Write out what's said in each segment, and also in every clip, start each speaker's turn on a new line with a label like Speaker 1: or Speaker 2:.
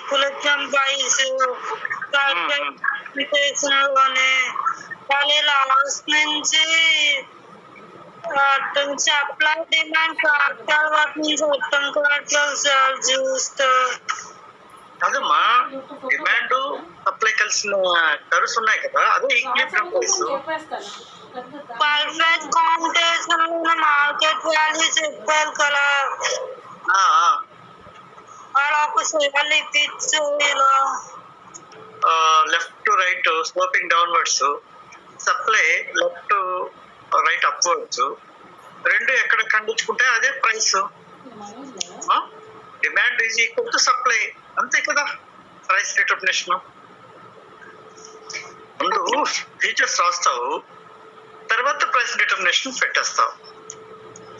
Speaker 1: కులచం price లోనే మళ్ళీ last నుంచి సప్లై డిమాండ్ ఫ్యాక్టర్ వాటి నుంచి అర్థం కావట్లేదు సార్ చూస్తే.
Speaker 2: అదమ్మా డిమాండ్ సప్లై కలిసిన కర్వ్స్ ఉన్నాయి కదా, అదే equilibrium price.
Speaker 1: Perfect competition market value చెప్పారు కదా, అలా ఒక సెవెన్ ఇప్పించు. ఇలా
Speaker 2: left to right sloping downwards, supply left to right upwards, రెండు ఎక్కడ ఖండించుకుంటే అదే price. Demand is equal to supply, అంతే కదా ప్రైస్ డిటర్మినేషన్. ముందు ఫీచర్స్ రాస్తావు, తర్వాత ప్రైస్ డిటర్మినేషన్ పెట్టేస్తావు.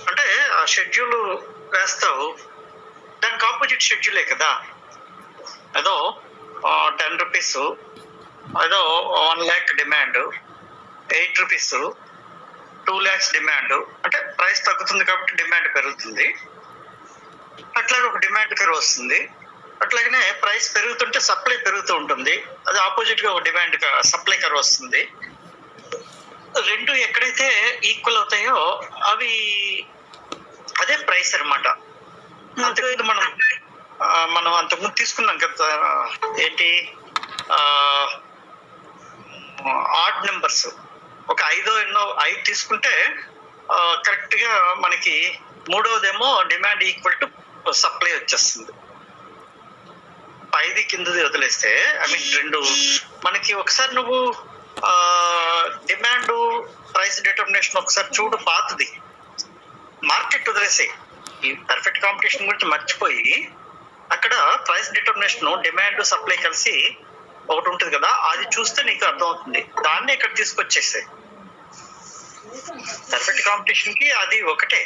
Speaker 2: అంటే ఆ షెడ్యూల్ వేస్తావు, దానికి ఆపోజిట్ షెడ్యూలే కదా. ఏదో 10 రూపీస్, ఏదో 1 lakh demand, 8 rupees, 2 lakhs demand. అంటే ప్రైస్ తగ్గుతుంది కాబట్టి డిమాండ్ పెరుగుతుంది, అట్లాగే ఒక డిమాండ్ కర్వ్ వస్తుంది. అట్లాగనే ప్రైస్ పెరుగుతుంటే సప్లై పెరుగుతూ ఉంటుంది, అది ఆపోజిట్ గా ఒక డిమాండ్ సప్లై కర్వ్ వస్తుంది. రెండు ఎక్కడైతే ఈక్వల్ అవుతాయో అవి అదే ప్రైస్ అనమాట. అంతకుముందు మనం అంతకుముందు తీసుకున్నాం కదా, ఏంటి ఆడ్ నెంబర్స్. ఒక 5 తీసుకుంటే కరెక్ట్ గా మనకి మూడవదేమో డిమాండ్ ఈక్వల్ టు సప్లై వచ్చేస్తుంది. 5 కిందది వదిలేస్తే రెండు మనకి. ఒకసారి నువ్వు డిమాండ్ ప్రైస్ డిటర్మినేషన్ ఒకసారి చూడు, పాతది. మార్కెట్ వదిలేసాయి, ఈ పర్ఫెక్ట్ కాంపిటీషన్ గురించి మర్చిపోయి అక్కడ ప్రైస్ డిటర్మినేషన్ డిమాండ్ సప్లై కలిసి ఒకటి ఉంటుంది కదా, అది చూస్తే నీకు అర్థమవుతుంది. దాన్ని ఇక్కడ తీసుకొచ్చేసాయి. పర్ఫెక్ట్ కాంపిటీషన్ కి అది ఒకటే.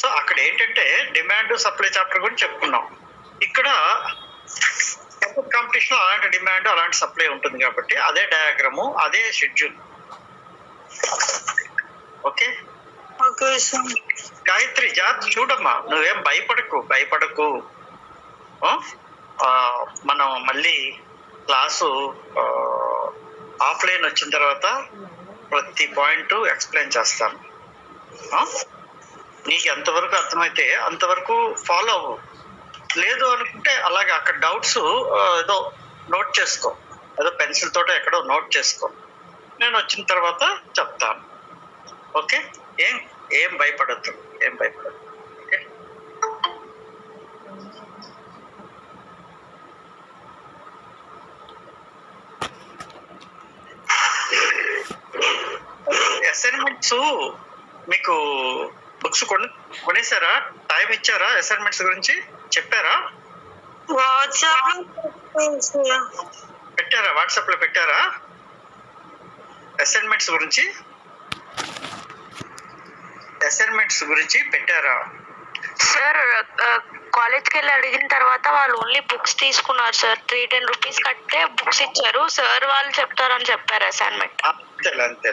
Speaker 2: సో అక్కడ ఏంటంటే డిమాండ్ సప్లై చాప్టర్ గురించి చెప్పుకున్నాం. ఇక్కడ పర్ఫెక్ట్ కాంపిటీషన్ అలాంటి డిమాండ్ అలాంటి సప్లై ఉంటుంది కాబట్టి అదే డయాగ్రాము, అదే షెడ్యూల్. ఓకే గాయత్రి, జాగ్రత్త చూడమ్మా, నువ్వేం భయపడకు. మనం మళ్ళీ క్లాసు ఆఫ్లైన్ వచ్చిన తర్వాత ప్రతి పాయింట్ ఎక్స్ప్లెయిన్ చేస్తాను. నీకు ఎంతవరకు అర్థమైతే అంతవరకు ఫాలో అవ్వు. లేదు అనుకుంటే అలాగే అక్కడ డౌట్స్ ఏదో నోట్ చేసుకో, ఏదో పెన్సిల్ తోట ఎక్కడో నోట్ చేసుకో, నేను వచ్చిన తర్వాత చెప్తాను. ఓకే, ఏం భయపడద్దు. ఓకే, అసైన్మెంట్స్ మీకు బుక్స్ కొనేసారా? టైం ఇచ్చారా? అసైన్మెంట్స్ గురించి చెప్పారా? పెట్టారా? వాట్సాప్ లో పెట్టారా అసైన్మెంట్స్ గురించి పెట్టారా?
Speaker 1: సార్ కాలేజ్కి వెళ్ళి అడిగిన తర్వాత వాళ్ళు ఓన్లీ బుక్స్ తీసుకున్నారు సార్. 310 రూపీస్ కట్టే బుక్స్ ఇచ్చారు సార్. వాళ్ళు చెప్తారని చెప్పారు అసైన్మెంట్.
Speaker 2: అంతే.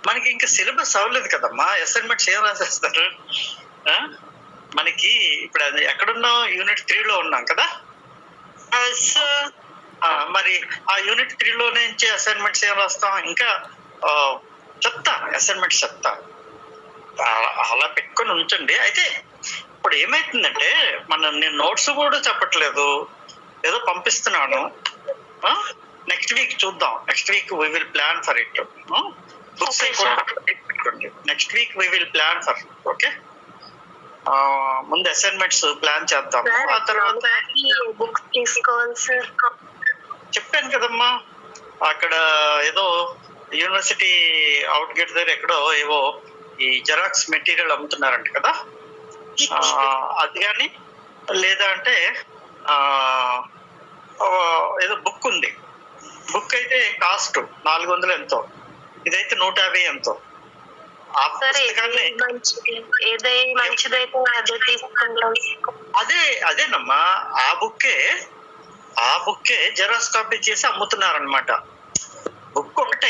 Speaker 2: మనకి ఇంకా సిలబస్ అవ్వలేదు కదమ్మా, అసైన్మెంట్స్ ఏం రాసేస్తారు? మనకి ఇప్పుడు అది ఎక్కడున్నాం? యూనిట్ 3 లో ఉన్నాం కదా. మరి ఆ యూనిట్ 3 లో నుంచి అసైన్మెంట్స్ ఏం రాస్తాం? ఇంకా చెప్తా, అసైన్మెంట్స్ చెప్తా, అలా పెట్టుకొని ఉంచండి. అయితే ఇప్పుడు ఏమైతుందంటే నేను నోట్స్ కూడా చెప్పట్లేదు, ఏదో పంపిస్తున్నాను. నెక్స్ట్ వీక్ చూద్దాం. Next week we will plan for it. Books పెట్టుకోండి. Next week we will plan for. Okay, ముందు అసైన్మెంట్స్ ప్లాన్ చేద్దాం. ఆ తర్వాత
Speaker 1: బుక్స్ తీసుకోవాలి సార్.
Speaker 2: చెప్పాను కదమ్మా, అక్కడ ఏదో యూనివర్సిటీ అవుట్ గేట్ దగ్గర ఎక్కడో ఏవో ఈ జెరాక్స్ మెటీరియల్ అమ్ముతున్నారంట కదా, అది కానీ లేదా అంటే ఏదో బుక్ ఉంది. బుక్ అయితే కాస్ట్ 400 ఎంతో, ఇదైతే 150 ఎంతో. అదేనమ్మా, ఆ బుక్కే జెరాక్స్ కాపీ చేసి అమ్ముతున్నారనమాట. బుక్ ఒకటే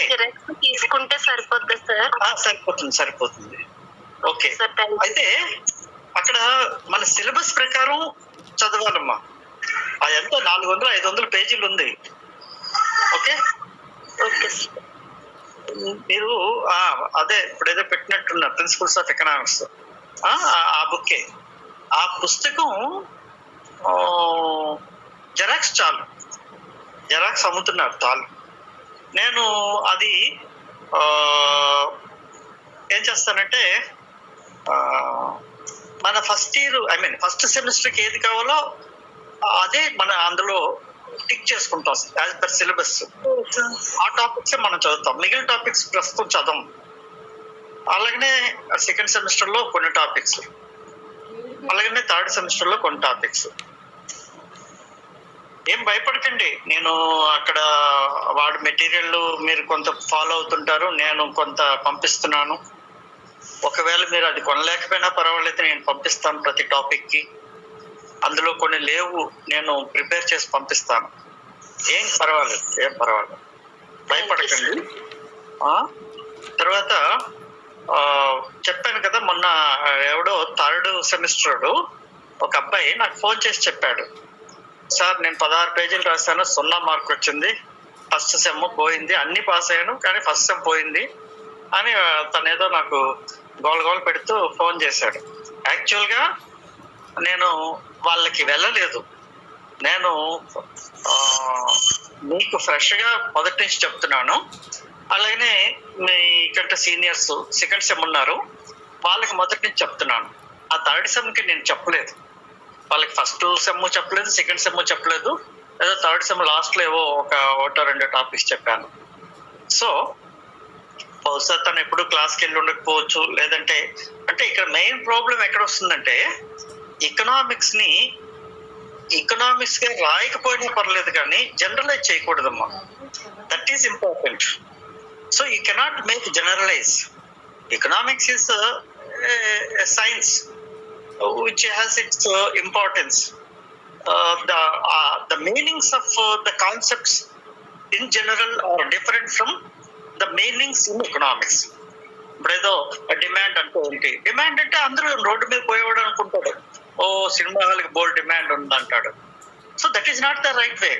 Speaker 1: తీసుకుంటే సరిపోద్ది సార్?
Speaker 2: సరిపోతుంది. ఓకే, అయితే అక్కడ మన సిలబస్ ప్రకారం చదవాలమ్మా. ఆ ఎంత 400-500 పేజీలు ఉంది. ఓకే,
Speaker 1: ఓకే
Speaker 2: మీరు అదే ఇప్పుడు ఏదో పెట్టినట్టున్నారు ప్రిన్సిపల్స్ ఆఫ్ ఎకనామిక్స్, ఆ బుక్కే. ఆ పుస్తకం జెరాక్స్ చాలు, జెరాక్స్ అమ్ముతున్నారు చాలు. నేను అది ఏం చేస్తానంటే మన ఫస్ట్ ఇయర్ ఫస్ట్ సెమిస్టర్కి ఏది కావాలో అదే మన అందులో టిక్ చేసుకుంటాం యాజ్ పర్ సిలబస్. ఆ టాపిక్స్ మనం చదువుతాం, మిగిలిన టాపిక్స్ ప్రస్తుతం చదవం. అలాగనే సెకండ్ సెమిస్టర్ లో కొన్ని టాపిక్స్, అలాగనే థర్డ్ సెమిస్టర్ లో కొన్ని టాపిక్స్. ఏం భయపడకండి, నేను అక్కడ వాడి మెటీరియల్ మీరు కొంత ఫాలో అవుతుంటారు, నేను కొంత పంపిస్తున్నాను. ఒకవేళ మీరు అది కొనలేకపోయినా పర్వాలేదు, నేను పంపిస్తాను ప్రతి టాపిక్ కి. అందులో కొన్ని లేవు, నేను ప్రిపేర్ చేసి పంపిస్తాను. ఏం పర్వాలేదు, భయపడకండి. తర్వాత చెప్పాను కదా, మొన్న ఎవడో థర్డ్ సెమిస్టర్ ఒక అబ్బాయి నాకు ఫోన్ చేసి చెప్పాడు, సార్ నేను 16 పేజీలు రాశాను, 0 మార్క్ వచ్చింది, ఫస్ట్ సెమ్ పోయింది, అన్ని పాస్ అయ్యాను కానీ ఫస్ట్ సెమ్ పోయింది అని తనేదో నాకు గోల్ పెడుతూ ఫోన్ చేశాడు. యాక్చువల్గా నేను వాళ్ళకి వెళ్ళలేదు, నేను మీకు ఫ్రెష్గా మొదటి నుంచి చెప్తున్నాను. అలాగనే మీకంటే సీనియర్స్ సెకండ్ సెమ్ ఉన్నారు, వాళ్ళకి మొదటి నుంచి చెప్తున్నాను. ఆ థర్డ్ సెమ్కి నేను చెప్పలేదు, వాళ్ళకి ఫస్ట్ సెమ్ చెప్పలేదు, సెకండ్ సెమ్ చెప్పలేదు, ఏదో థర్డ్ సెమ్ లాస్ట్లో ఏవో ఒకటో 2 టాపిక్స్ చెప్పాను. సో బహుశా తను ఎప్పుడు క్లాస్కి వెళ్ళి ఉండకపోవచ్చు, లేదంటే అంటే ఇక్కడ మెయిన్ ప్రాబ్లం ఎక్కడ వస్తుందంటే ఎకనామిక్స్ గా రాయకపోయినా పర్లేదు కానీ జనరలైజ్ చేయకూడదమ్మా. That is important. So you cannot make generalise. Economics is science which has its importance. The meanings of the concepts in general are different from the meanings in economics. ఇప్పుడు ఏదో demand అంటే ఏంటి, demand అంటే అందరూ road మీద పోయేవాడు అనుకుంటాడు, ఓ cinema హాల్కి బోల్డ్ డిమాండ్ ఉంది అంటాడు. So that is not the right way.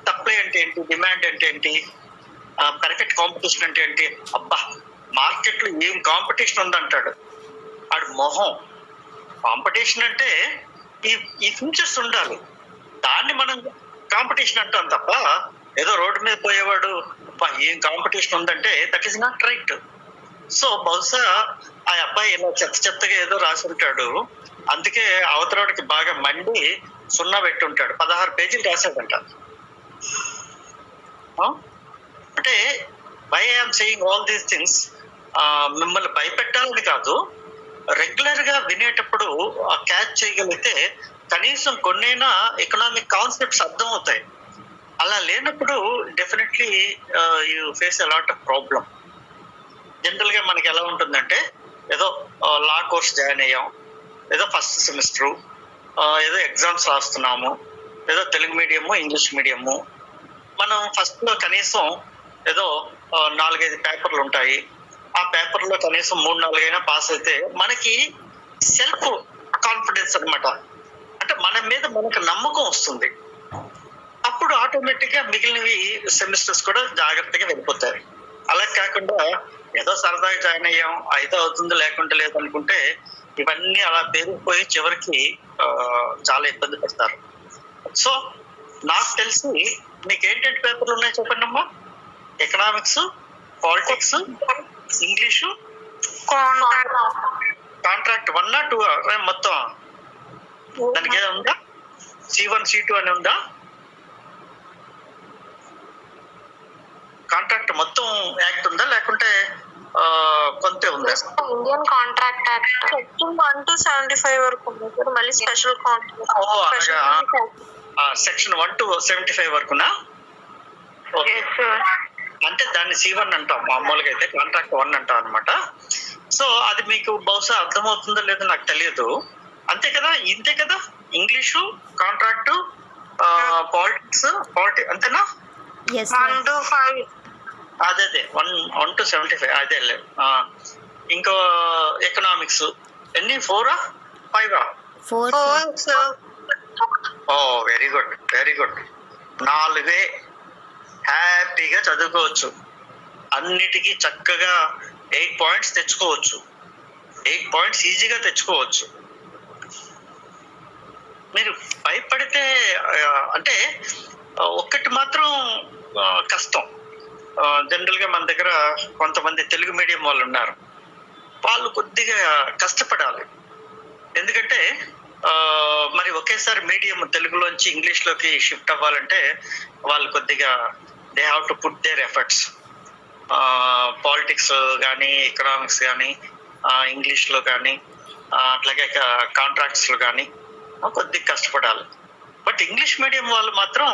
Speaker 2: Supply అంటే ఏంటి, డిమాండ్ అంటే ఏంటి, పర్ఫెక్ట్ కాంపిటీషన్ అంటే ఏంటి, అబ్బా మార్కెట్లో ఏం కాంపిటీషన్ ఉందంటాడు ఆడు మొహం. కాంపిటీషన్ అంటే ఈ ఫ్యూచర్స్ ఉండాలి, దాన్ని మనం కాంపిటీషన్ అంటాం తప్ప ఏదో రోడ్డు మీద పోయేవాడు ఏం కాంపిటీషన్ ఉందంటే that is not right. So బహుశా ఆ అబ్బాయి ఇలా చెత్తగా ఏదో రాసి ఉంటాడు, అందుకే అవతరాడికి బాగా మండి 0 పెట్టి ఉంటాడు. 16 పేజీలు రాశాడంట. అంటే why I'm saying all these things, మిమ్మల్ని భయపెట్టాలని కాదు, రెగ్యులర్ గా వినేటప్పుడు క్యాచ్ చేయగలిగితే కనీసం కొన్నైనా ఎకనామిక్ కాన్సెప్ట్స్ అర్థం అవుతాయి. అలా లేనప్పుడు definitely you face a lot of problem. General గా మనకి ఎలా ఉంటుందంటే ఏదో లా కోర్స్ జాయిన్ అయ్యాం, ఏదో ఫస్ట్ సెమిస్టరు, ఏదో ఎగ్జామ్స్ రాస్తున్నాము, ఏదో తెలుగు మీడియము ఇంగ్లీష్ మీడియము. మనం ఫస్ట్ లో కనీసం ఏదో 4-5 పేపర్లు ఉంటాయి, ఆ పేపర్లో కనీసం 3-4 అయినా పాస్ అయితే మనకి సెల్ఫ్ కాన్ఫిడెన్స్ అనమాట, అంటే మన మీద మనకు నమ్మకం వస్తుంది. అప్పుడు ఆటోమేటిక్ గా మిగిలినవి సెమిస్టర్స్ కూడా జాగ్రత్తగా వెళ్ళిపోతాయి. అలా కాకుండా ఏదో సరదాగా జాయిన్ అయ్యాం, అయితే అవుతుంది లేకుంటే లేదనుకుంటే ఇవన్నీ అలా పెరిగిపోయి చివరికి చాలా ఇబ్బంది పడతారు. సో నాకు తెలిసి మీకు ఏంటంటే పేపర్లు ఉన్నాయి చెప్పండి అమ్మా. Economics, politics, English, contract 1 or 2 మొత్తం దానికి ఏదో ఉందా, C1 C2 అని ఉందా? కాంట్రాక్ట్ మొత్తం యాక్ట్ ఉందా లేకుంటే కొంతే ఉందా?
Speaker 1: Indian contract act section 1 to 75 వరకు ఉంది సార్. మళ్ళీ స్పెషల్ కాంట్రాక్ట్
Speaker 2: సెక్షన్ 1 to 75 వరకునా? ఓకే, అంటే దాన్ని C1 అంటాం, మామూలుగా అయితే కాంట్రాక్ట్ 1 అంటాం అనమాట. సో అది మీకు బహుశా అర్థమవుతుందో లేదో నాకు తెలియదు. అంతే కదా, ఇంతే కదా, ఇంగ్లీషు, కాంట్రాక్టు, పాలిటిక్స్, అంతేనా?
Speaker 1: 1 to 5
Speaker 2: అదే 1 to 75 అదే. ఇంకో ఎకనామిక్స్ ఎన్ని 4 or 5?
Speaker 1: 4
Speaker 2: oh very good, very good. 4 హ్యాపీగా చదువుకోవచ్చు, అన్నిటికీ చక్కగా 8 పాయింట్స్ తెచ్చుకోవచ్చు, 8 పాయింట్స్ ఈజీగా తెచ్చుకోవచ్చు. మీరు భయపడితే అంటే ఒక్కటి మాత్రం కష్టం. జనరల్ గా మన దగ్గర కొంతమంది తెలుగు మీడియం వాళ్ళు ఉన్నారు, వాళ్ళు కొద్దిగా కష్టపడాలి. ఎందుకంటే మరి ఒకేసారి మీడియం తెలుగులోంచి ఇంగ్లీష్ లోకి షిఫ్ట్ అవ్వాలంటే వాళ్ళు కొద్దిగా they have to put their efforts. Politics కానీ, ఎకనామిక్స్ కానీ, ఇంగ్లీష్ లో కానీ, అట్లాగే కాంట్రాక్ట్స్ లో కానీ కొద్దిగా కష్టపడాలి. బట్ ఇంగ్లీష్ మీడియం వాళ్ళు మాత్రం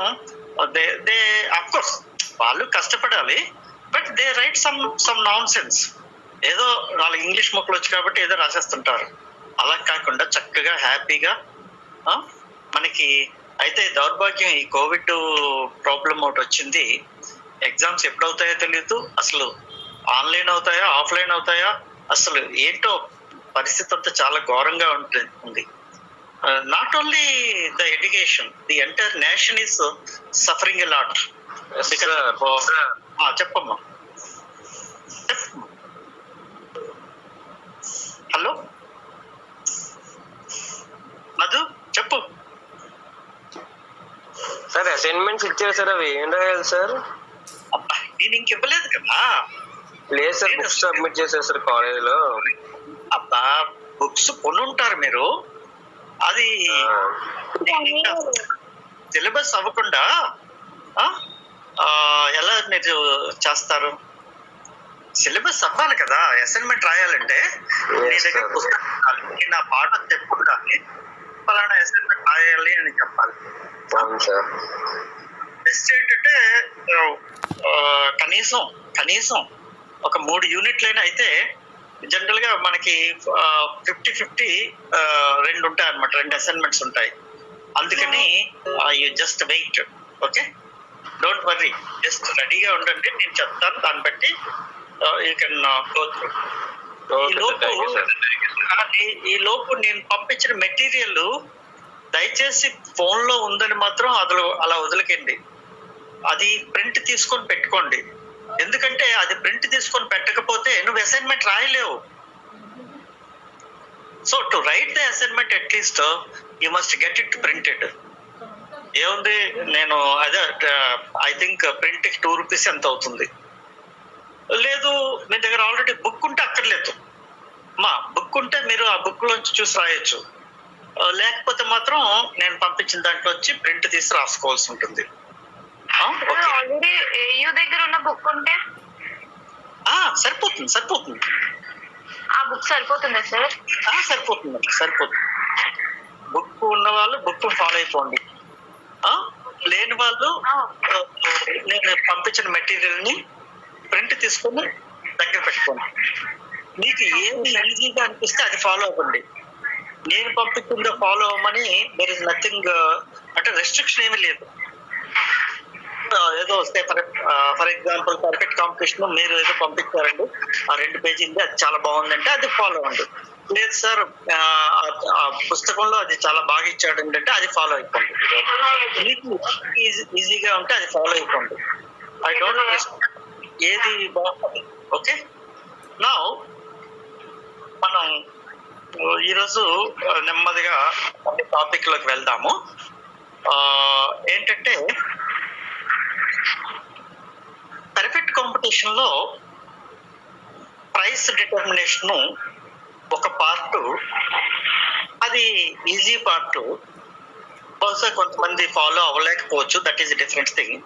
Speaker 2: దే అఫ్ కోర్స్ వాళ్ళు కష్టపడాలి, but they write some non sense. ఏదో వాళ్ళకి ఇంగ్లీష్ ముక్కలు వచ్చి కాబట్టి ఏదో రాసేస్తుంటారు. అలా కాకుండా చక్కగా హ్యాపీగా మనకి అయితే దౌర్భాగ్యం ఈ కోవిడ్ ప్రాబ్లం ఒకటి వచ్చింది. ఎగ్జామ్స్ ఎప్పుడవుతాయో తెలియదు, అసలు ఆన్లైన్ అవుతాయా ఆఫ్లైన్ అవుతాయా, అసలు ఏంటో పరిస్థితి అంతా చాలా ఘోరంగా ఉంటుంది. Not only the education, the entire nation is suffering a lot. చెప్పమ్మా. హలో మధు, చెప్పు
Speaker 3: సార్. అసైన్మెంట్స్ ఇచ్చారు సార్, అవి ఏం రాయాలి సార్?
Speaker 2: అబ్బా నేను ఇంక ఇవ్వలేదు కదా.
Speaker 3: లేదు సార్, బుక్స్ సబ్మిట్ చేశారు సార్ కాలేజ్ లో.
Speaker 2: అబ్బా బుక్స్ కొనుంటారు మీరు, అది సిలబస్ అవ్వకుండా ఎలా మీరు చేస్తారు? సిలబస్ అవ్వాలి కదా. అసైన్మెంట్ రాయాలంటే నీ దగ్గర పుస్తకం నా పాట చెప్పుకుంటాను, ఫలానా అసైన్మెంట్ రాయాలి అని చెప్పాలి. బెస్ట్ ఏంటంటే కనీసం ఒక 3 యూనిట్లైనా అయితే జనరల్ గా మనకి 50-50 2 ఉంటాయి అన్నమాట, 2 అసైన్మెంట్స్ ఉంటాయి. అందుకని you just wait, okay, don't worry, just రెడీగా ఉండండి, నేను చెప్తాను, దాన్ని బట్టి యూ కెన్ గో త్రూ. ఈ లోపు నేను పంపించిన మెటీరియల్ దయచేసి ఫోన్ లో ఉందని మాత్రం అలా వదిలేకండి. అది ప్రింట్ తీసుకొని పెట్టుకోండి, ఎందుకంటే అది ప్రింట్ తీసుకొని పెట్టకపోతే నువ్వు అసైన్మెంట్ రాయలేవు. So to write the assignment at least you must get it printed. ఏముంది, నేను అదే ఐ థింక్ ప్రింట్ 2 రూపీస్ ఎంత అవుతుంది. లేదు మీ దగ్గర ఆల్రెడీ బుక్ ఉంటే అక్కర్లేదు, మా బుక్ ఉంటే మీరు ఆ బుక్ లోంచి చూసి రాయొచ్చు. లేకపోతే మాత్రం నేను పంపించిన దాంట్లో వచ్చి ప్రింట్ తీసి రాసుకోవాల్సి ఉంటుంది.
Speaker 1: ఆల్రెడీ ఏయూ దగ్గర ఉన్న బుక్ ఉంటే
Speaker 2: సరిపోతుంది.
Speaker 1: ఆ బుక్ సరిపోతుందా సార్?
Speaker 2: సరిపోతుంది. బుక్ ఉన్న వాళ్ళు బుక్ ఫాలో అయిపోండి, లేని వాళ్ళు నేను పంపించిన మెటీరియల్ ని ప్రింట్ తీసుకొని దగ్గర పెట్టుకోండి. మీకు ఏది ఈజీగా అనిపిస్తే అది ఫాలో అవ్వండి. నేను పంపించిందో ఫాలో అవ్వమని దర్ ఇస్ నథింగ్, అంటే రెస్ట్రిక్షన్ ఏమీ లేదు. ఏదో వస్తే ఫర్ ఎగ్జాంపుల్ పర్ఫెక్ట్ కాంపిటీషన్ మీరు ఏదో పంపించారండి, ఆ 2 పేజీలు అది చాలా బాగుందంటే అది ఫాలో అవ్వండి. లేదు సార్ ఆ పుస్తకంలో అది చాలా బాగా ఇచ్చాడు అంటే అది ఫాలో అయిపోండి. మీకు ఈజీగా ఉంటే అది ఫాలో అయిపోండి. ఐ డోంట్ ఏది బాగుంటుంది. ఓకే, నా మనం ఈరోజు నెమ్మదిగా టాపిక్ లోకి వెళ్దాము. ఏంటంటే పర్ఫెక్ట్ కాంపిటీషన్ లో ప్రైస్ డిటర్మినేషన్ ఒక పార్ట్, అది ఈజీ పార్ట్. బహుశా కొంతమంది ఫాలో అవ్వలేకపోవచ్చు, దట్ ఈస్ డిఫరెంట్ థింగ్.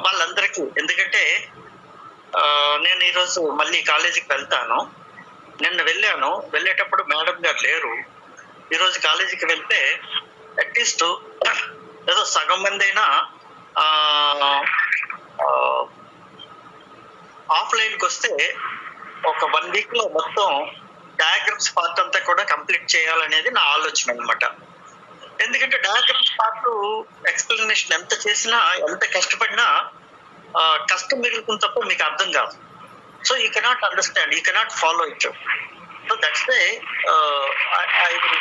Speaker 2: వాళ్ళందరికీ, ఎందుకంటే నేను ఈరోజు మళ్ళీ కాలేజీకి వెళ్తాను. నిన్న వెళ్ళేటప్పుడు మేడం గారు లేరు. ఈరోజు కాలేజీకి వెళ్తే అట్లీస్ట్ ఏదో సగం మంది అయినా ఆఫ్లైన్కి వస్తే ఒక 1 వీక్ లో మొత్తం డయాగ్రామ్స్ పార్ట్ అంతా కూడా కంప్లీట్ చేయాలనేది నా ఆలోచన అనమాట. ఎందుకంటే డయాగ్రామ్స్ పార్ట్ ఎక్స్ప్లెనేషన్ ఎంత చేసినా, ఎంత కష్టపడినా కష్టం మిగులుతుంది తప్ప మీకు అర్థం కాదు. So you cannot understand, you cannot follow it. So that's why I will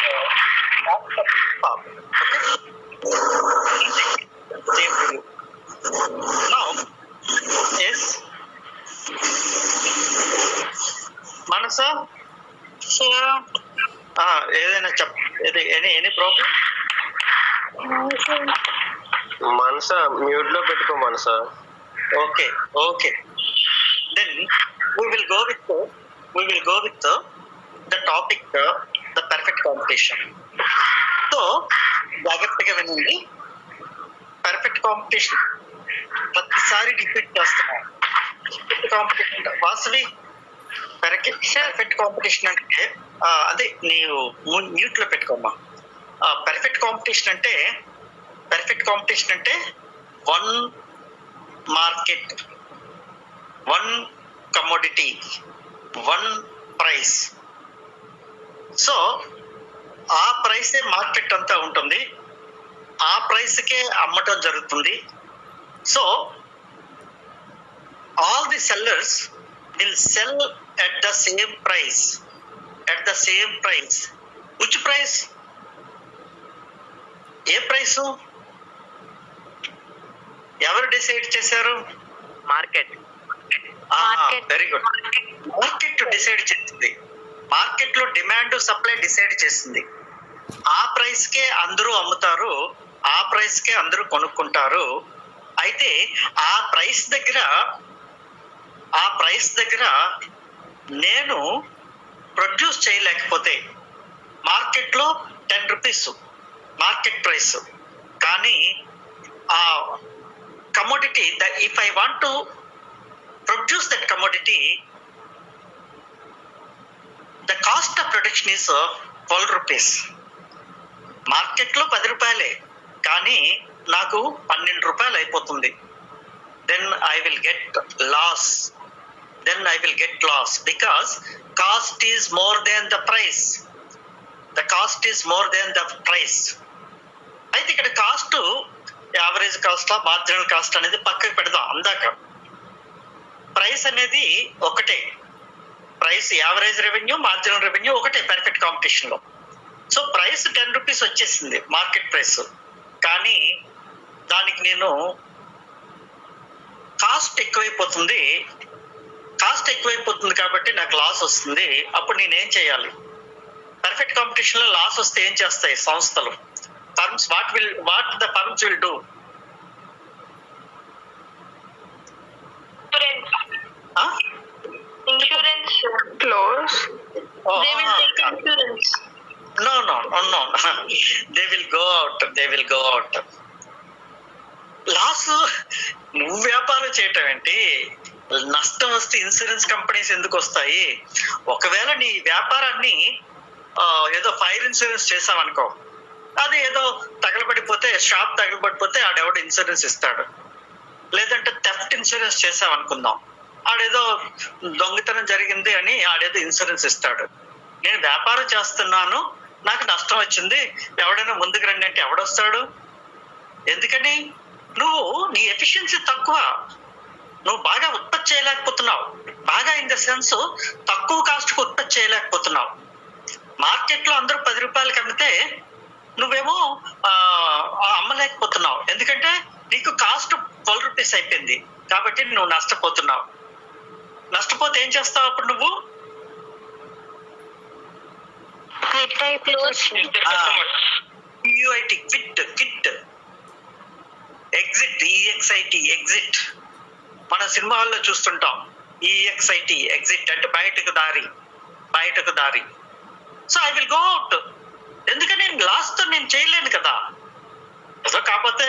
Speaker 2: Now, yes, Manasa
Speaker 1: sir
Speaker 2: ఏదైనా ఎనీ ప్రాబ్లం?
Speaker 3: మనస మ్యూట్ లో పెట్టుకో మనస.
Speaker 2: Okay. Then we will go with the topic, the perfect competition. So జాగ్రత్తగా వినండి. Perfect competition ప్రతిసారి repeat చేస్తున్నాం. Competition Vasavi perfect competition అంటే అదే నీవు మ్యూట్ లో పెట్టుకోమ్మా. పర్ఫెక్ట్ కాంపిటీషన్ అంటే one market, one commodity, one price. So ఆ ప్రైసే మార్కెట్ అంతా ఉంటుంది, ఆ ప్రైస్కే అమ్మటం జరుగుతుంది. So all the sellers will sell at the same price. Which price? A price ఎవరు డిసైడ్ చేశారు?
Speaker 3: Market.
Speaker 2: Very good. Market decide చేసింది. మార్కెట్ లో డిమాండ్ సప్లై డిసైడ్ చేసింది. ఆ ప్రైస్ కే అందరూ అమ్ముతారు, ఆ ప్రైస్ కే అందరూ కొనుక్కుంటారు. అయితే ఆ ప్రైస్ దగ్గర నేను ప్రొడ్యూస్ చేయలేకపోతే మార్కెట్ లో 10 రూపీస్ మార్కెట్ ప్రైస్, కానీ ఆ commodity if I want to produce that commodity, the cost of production is 12 rupees. Market లో 10 రూపాయలే, కానీ నాకు 12 రూపాయలు అయిపోతుంది. then I will get loss because cost is more than the price. అయితే ఇక్కడ cost average cost, marginal cost అనేది పక్కకి పెడదాం. అందాక ప్రైస్ అనేది ఒకటే, price average revenue, marginal revenue ఒకటే పర్ఫెక్ట్ కాంపిటీషన్ లో. సో ప్రైస్ 10 రూపీస్ వచ్చేసింది మార్కెట్ ప్రైస్, కానీ దానికి నేను కాస్ట్ ఎక్కువైపోతుంది కాబట్టి నాకు లాస్ వస్తుంది. అప్పుడు నేనేం చేయాలి? పర్ఫెక్ట్ కాంపిటీషన్ లో లాస్ వస్తే ఏం చేస్తాయి సంస్థలు? Firms what the firms will do?
Speaker 1: Insurance close. They will take insurance.
Speaker 2: No. They will go out. Loss నువ్వు వ్యాపారం చేయటం ఏంటి? నష్టం వస్తే ఇన్సూరెన్స్ కంపెనీస్ ఎందుకు వస్తాయి? ఒకవేళ నీ వ్యాపారాన్ని ఏదో ఫైర్ ఇన్సూరెన్స్ చేసావనుకో, అది ఏదో తగలబడిపోతే, షాప్ తగలబడిపోతే ఆడెవడో ఇన్సూరెన్స్ ఇస్తాడు. లేదంటే థెఫ్ట్ ఇన్సూరెన్స్ చేసావనుకుందాం, ఆడేదో దొంగతనం జరిగింది అని ఆడేదో ఇన్సూరెన్స్ ఇస్తాడు. నేను వ్యాపారం చేస్తున్నాను, నాకు నష్టం వచ్చింది, ఎవడైనా ముందుకు రండి అంటే ఎవడొస్తాడు? ఎందుకని? నువ్వు నీ ఎఫిషియన్సీ తక్కువ, నువ్వు బాగా ఉత్పత్తి చేయలేకపోతున్నావు. బాగా ఇన్ ద సెన్స్ తక్కువ కాస్ట్ కు ఉత్పత్తి చేయలేకపోతున్నావు. మార్కెట్ లో అందరూ 10 రూపాయలకి అమ్మితే నువ్వేమో అమ్మలేకపోతున్నావు. ఎందుకంటే నీకు కాస్ట్ 12 రూపీస్ అయిపోయింది, కాబట్టి నువ్వు నష్టపోతున్నావు. నష్టపోతే ఏం చేస్తావు అప్పుడు నువ్వు? Quit, exit. మన సినిమా హాల్లో చూస్తుంటాం EXIT, ఎగ్జిట్ అంటే బయటకు దారి. So I will go out. ఎందుకంటే నేను లాస్ తో నేను చేయలేను కదా. సో కాకపోతే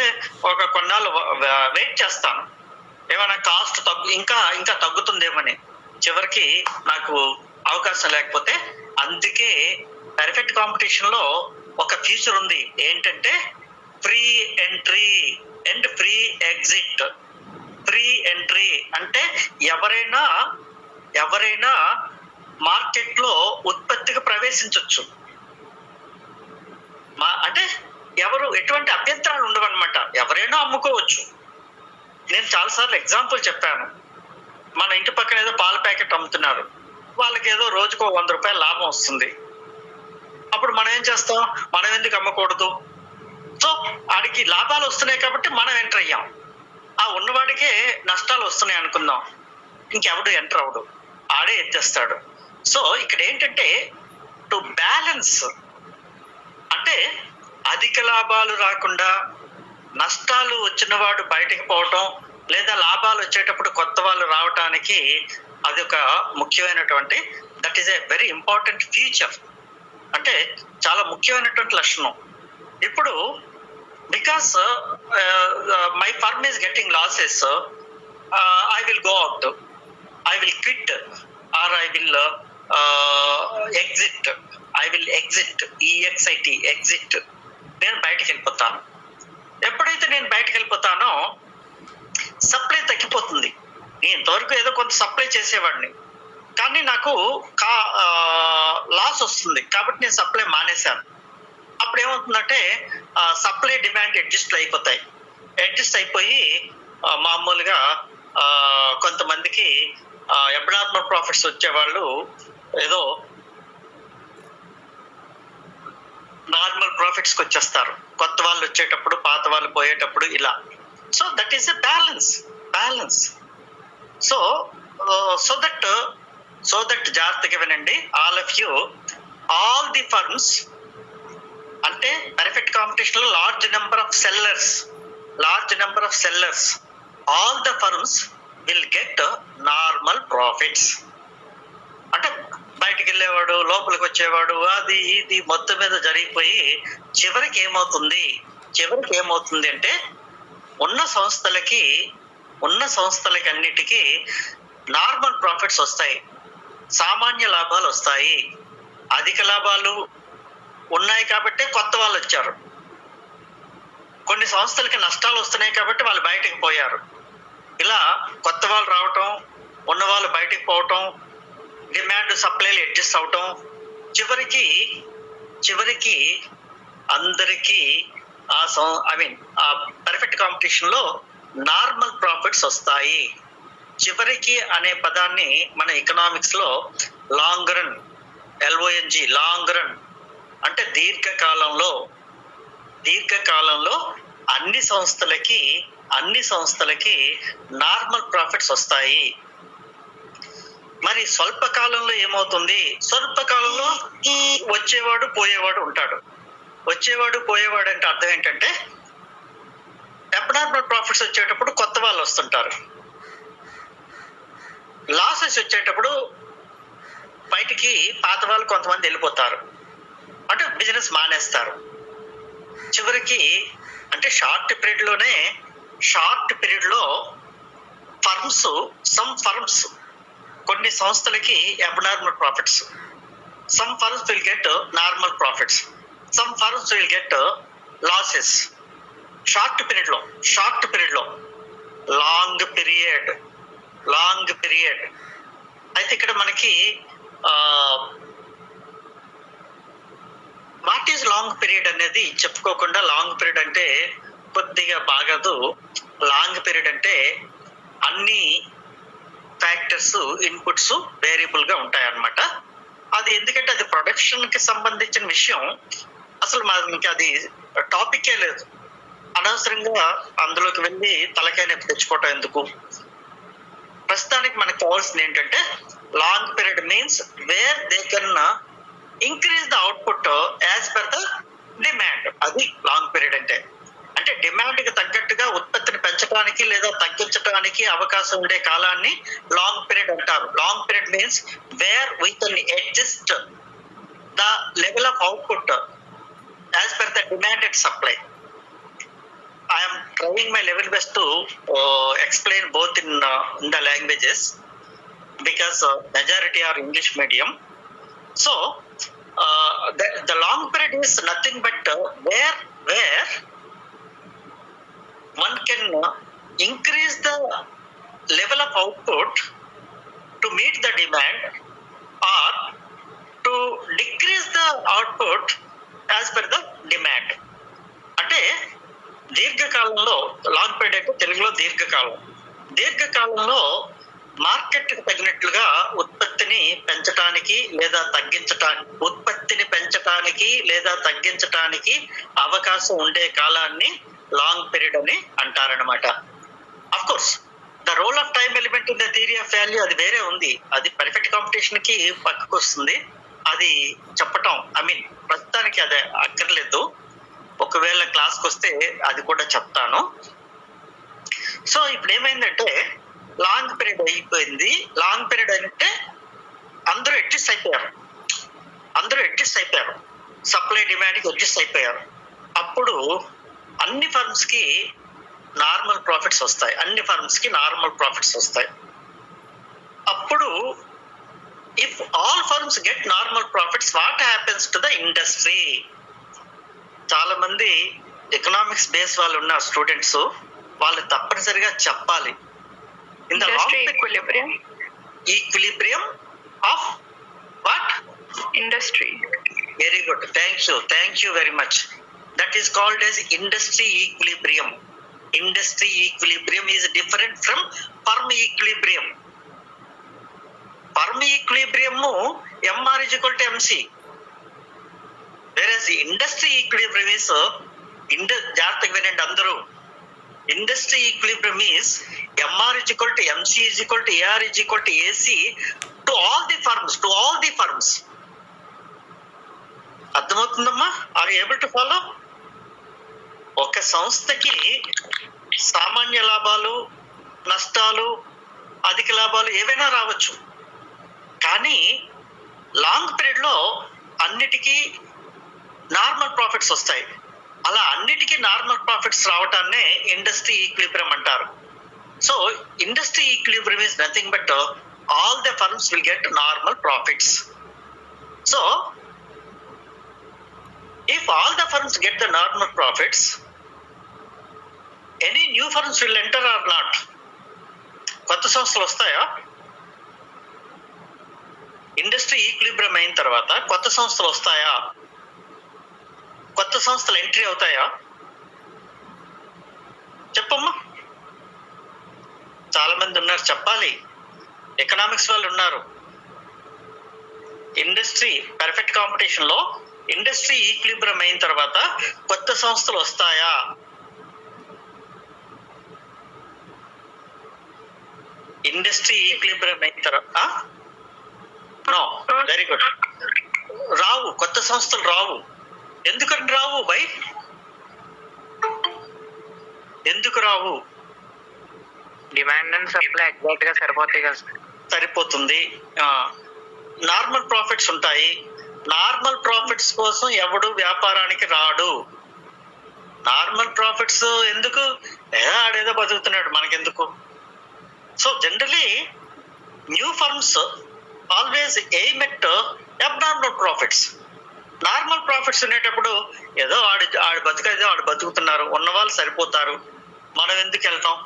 Speaker 2: ఒక కొన్నాళ్ళు వెయిట్ చేస్తాను, ఏమైనా కాస్ట్ ఇంకా తగ్గుతుందేమని. చివరికి నాకు అవకాశం లేకపోతే. అందుకే పర్ఫెక్ట్ కాంపిటీషన్ లో ఒక ఫీచర్ ఉంది, ఏంటంటే free entry and free exit. Free entry అంటే ఎవరైనా మార్కెట్ లో ఉత్పత్తికి ప్రవేశించవచ్చు. అంటే ఎటువంటి అభ్యంతరాలు ఉండవన్నమాట, ఎవరైనా అమ్ముకోవచ్చు. నేను చాలాసార్లు ఎగ్జాంపుల్ చెప్పాను. మన ఇంటి పక్కన ఏదో పాల ప్యాకెట్ అమ్ముతున్నారు, వాళ్ళకి ఏదో రోజుకో 100 రూపాయలు లాభం వస్తుంది. అప్పుడు మనం ఏం చేస్తాం, మనం ఎందుకు అమ్మకూడదు? సో ఆడికి లాభాలు వస్తున్నాయి కాబట్టి మనం ఎంటర్ అయ్యాం. ఆ ఉన్నవాడికే నష్టాలు వస్తున్నాయి అనుకుందాం, ఇంకెవడు ఎంటర్ అవడు, ఆడే ఎత్తేస్తాడు. సో ఇక్కడ ఏంటంటే టు బ్యాలెన్స్, అంటే అధిక లాభాలు రాకుండా నష్టాలు వచ్చిన వాడు బయటకు పోవటం, లేదా లాభాలు వచ్చేటప్పుడు కొత్త వాళ్ళు రావటానికి అది ఒక ముఖ్యమైనటువంటి, that is a very important feature, అంటే చాలా ముఖ్యమైనటువంటి లక్షణం. ఇప్పుడు because my firm is getting losses, I will go out, I will quit, or I will exit. I will exit, E X I T, exit. నేను బయటకు వెళ్ళిపోతాను. ఎప్పుడైతే నేను బయటకు వెళ్ళిపోతానో సప్లై తగ్గిపోతుంది. నేను ఇంతవరకు ఏదో కొంత సప్లై చేసేవాడిని, కానీ నాకు లాస్ వస్తుంది కాబట్టి నేను సప్లై మానేశాను. అప్పుడు ఏమవుతుందంటే సప్లై డిమాండ్ అడ్జస్ట్ అయిపోతాయి. అడ్జస్ట్ అయిపోయి మామూలుగా కొంతమందికి అబ్నార్మల్ ప్రాఫిట్స్ వచ్చేవాళ్ళు ఏదో నార్మల్ ప్రాఫిట్స్కి వచ్చేస్తారు, కొత్త వాళ్ళు వచ్చేటప్పుడు పాత వాళ్ళు పోయేటప్పుడు ఇలా. So that is a balance. So that జాగ్రత్తగా వినండి all of you. All the firms, అంటే పర్ఫెక్ట్ కాంపిటీషన్ లో large number of sellers, all the firms will get normal profits. అంటే బయటికి వెళ్ళేవాడు, లోపలికి వచ్చేవాడు, అది ఇది మొత్తం మీద జరిగిపోయి చివరికి ఏమవుతుంది అంటే ఉన్న సంస్థలకి అన్నిటికీ నార్మల్ ప్రాఫిట్స్ వస్తాయి, సామాన్య లాభాలు వస్తాయి. అధిక లాభాలు ఉన్నాయి కాబట్టి కొత్త వాళ్ళు వచ్చారు. కొన్ని సంస్థలకి నష్టాలు వస్తున్నాయి కాబట్టి వాళ్ళు బయటకు పోయారు. ఇలా కొత్త వాళ్ళు రావటం, ఉన్న వాళ్ళు బయటకు పోవటం, డిమాండ్ సప్లైలు అడ్జస్ట్ అవటం, చివరికి అందరికీ ఆ పర్ఫెక్ట్ కాంపిటీషన్ లో నార్మల్ ప్రాఫిట్స్ వస్తాయి. చివరికి అనే పదాన్ని మన ఎకనామిక్స్ లో long run, LONG, long run అంటే దీర్ఘకాలంలో అన్ని సంస్థలకి నార్మల్ ప్రాఫిట్స్ వస్తాయి. మరి స్వల్పకాలంలో ఏమవుతుంది? స్వల్పకాలంలో వచ్చేవాడు పోయేవాడు ఉంటాడు. వచ్చేవాడు పోయేవాడు అంటే అర్థం ఏంటంటే అబ్నార్మల్ ప్రాఫిట్స్ వచ్చేటప్పుడు కొత్త వాళ్ళు వస్తుంటారు, లాసెస్ వచ్చేటప్పుడు బయటికి పాత వాళ్ళు కొంతమంది వెళ్ళిపోతారు, అంటే బిజినెస్ మానేస్తారు. చివరికి అంటే షార్ట్ పీరియడ్ లో ఫర్మ్స్ కొన్ని సంస్థలకి abnormal profits, some firms will get normal profits, some firms will get losses. Short period లో లాంగ్ పీరియడ్ అయితే ఇక్కడ మనకి వాట్ ఈజ్ లాంగ్ పీరియడ్ అనేది చెప్పుకోకుండా, లాంగ్ పీరియడ్ అంటే కొద్దిగా బాగదు. లాంగ్ పీరియడ్ అంటే అన్ని ఫ్యాక్టర్స్, ఇన్పుట్స్ వేరియబుల్ గా ఉంటాయన్నమాట. అది ఎందుకంటే అది ప్రొడక్షన్ కి సంబంధించిన విషయం, అసలు మనకి అది టాపికే లేదు. అనవసరంగా అందులోకి వెళ్ళి తలకాయ నొప్పి తెచ్చుకోవటం ఎందుకు? ప్రస్తుతానికి మనకు కావాల్సింది ఏంటంటే long period means where they can increase the output as per the demand. అది లాంగ్ పీరియడ్ అంటే డిమాండ్ కి తగ్గట్టుగా ఉత్పత్తిని పెంచడానికి లేదా తగ్గించడానికి అవకాశం ఉండే కాలాన్ని లాంగ్ పీరియడ్ అంటారు. Long period means where we can adjust the level of output as per the demand and supply. I am trying my level best to explain both in the languages because majority are English medium. So the long period is nothing but where one can increase the level of output to meet the demand or to decrease the output as per the demand. అంటే దీర్ఘకాలంలో long period అంటే తెలుగులో దీర్ఘకాలంలో market కి తగినట్లుగా ఉత్పత్తిని ఉత్పత్తిని పెంచటానికి లేదా తగ్గించటానికి అవకాశం ఉండే కాలాన్ని లాంగ్ పీరియడ్ అని అంటారనమాట. Of course the role of time element in the theory of value అది వేరే ఉంది, అది పర్ఫెక్ట్ కాంపిటీషన్ కి పక్కకు వస్తుంది, అది చెప్పటం ప్రస్తుతానికి అదే అక్కర్లేదు, ఒకవేళ క్లాస్కి వస్తే అది కూడా చెప్తాను. సో ఇప్పుడు ఏమైందంటే లాంగ్ పీరియడ్ అయిపోయింది. లాంగ్ పీరియడ్ అంటే అందరూ అడ్జస్ట్ అయిపోయారు, సప్లై డిమాండ్కి అడ్జస్ట్ అయిపోయారు. అప్పుడు అన్ని ఫర్మ్స్ కి నార్మల్ ప్రాఫిట్స్ వస్తాయి. అప్పుడు if all firms get normal profits, what happens to the industry? చాలా మంది ఎకనామిక్స్ బేస్ వాళ్ళు ఉన్న స్టూడెంట్స్ వాళ్ళు తప్పనిసరిగా చెప్పాలి. In the equilibrium of what? Industry. Very good, thank you very much. That is called as industry equilibrium. Industry equilibrium is different from firm equilibrium. Firm equilibrium MR is equal to MC, whereas industry equilibrium is జాగ్రత్తగా వినండి అందరూ, industry equilibrium is MR is equal to MC is equal to AR is equal to AC to all the firms. అర్థమవుతుందమ్మా? Are able to follow? ఒక సంస్థకి సామాన్య లాభాలు, నష్టాలు, అధిక లాభాలు ఏవైనా రావచ్చు, కానీ లాంగ్ పీరియడ్ లో అన్నిటికీ నార్మల్ ప్రాఫిట్స్ వస్తాయి. అలా అన్నిటికీ నార్మల్ ప్రాఫిట్స్ రావటాన్నే ఇండస్ట్రీ ఈక్విలిబ్రియం అంటారు. So industry equilibrium is nothing but all the firms will get normal profits. So if all the firms get the normal profits, any new firms will enter or not? కొత్త సంస్థలు వస్తాయా? Industry equilibrium అయిన తర్వాత కొత్త సంస్థలు వస్తాయా? కొత్త సంస్థలు ఎంట్రీ అవుతాయా? చెప్పమ్మా. చాలా మంది ఉన్నారు, చెప్పాలి. ఎకనామిక్స్ వాళ్ళు ఉన్నారు. ఇండస్ట్రీ పర్ఫెక్ట్ కాంపిటీషన్ లో ఇండస్ట్రీ ఈక్విలిబ్రియం అయిన తర్వాత కొత్త సంస్థలు వస్తాయా? ఇండస్ట్రీ ఈక్విలిబ్రియం అయిన తర్వాత నో. Very good. రావు, కొత్త సంస్థలు రావు. ఎందుకని రావు బై? ఎందుకు రావు?
Speaker 3: డిమాండ్ అండ్ సప్లై ఎగ్జాక్ట్ గా సరిపోతాయి కదా.
Speaker 2: సరిపోతుంది. నార్మల్ ప్రాఫిట్స్ ఉంటాయి. నార్మల్ ప్రాఫిట్స్ కోసం ఎవడు వ్యాపారానికి రాడు. నార్మల్ ప్రాఫిట్స్ ఎందుకు? ఆడేదో బతుకుతున్నాడు, మనకెందుకు? So generally new firms always aim at abnormal profits. Normal profits ఉండేటప్పుడు ఏదో ఆడి బతుకుతున్నారు, ఉన్నవాళ్ళు సరిపోతారు, మనం ఎందుకు వెళ్తాం,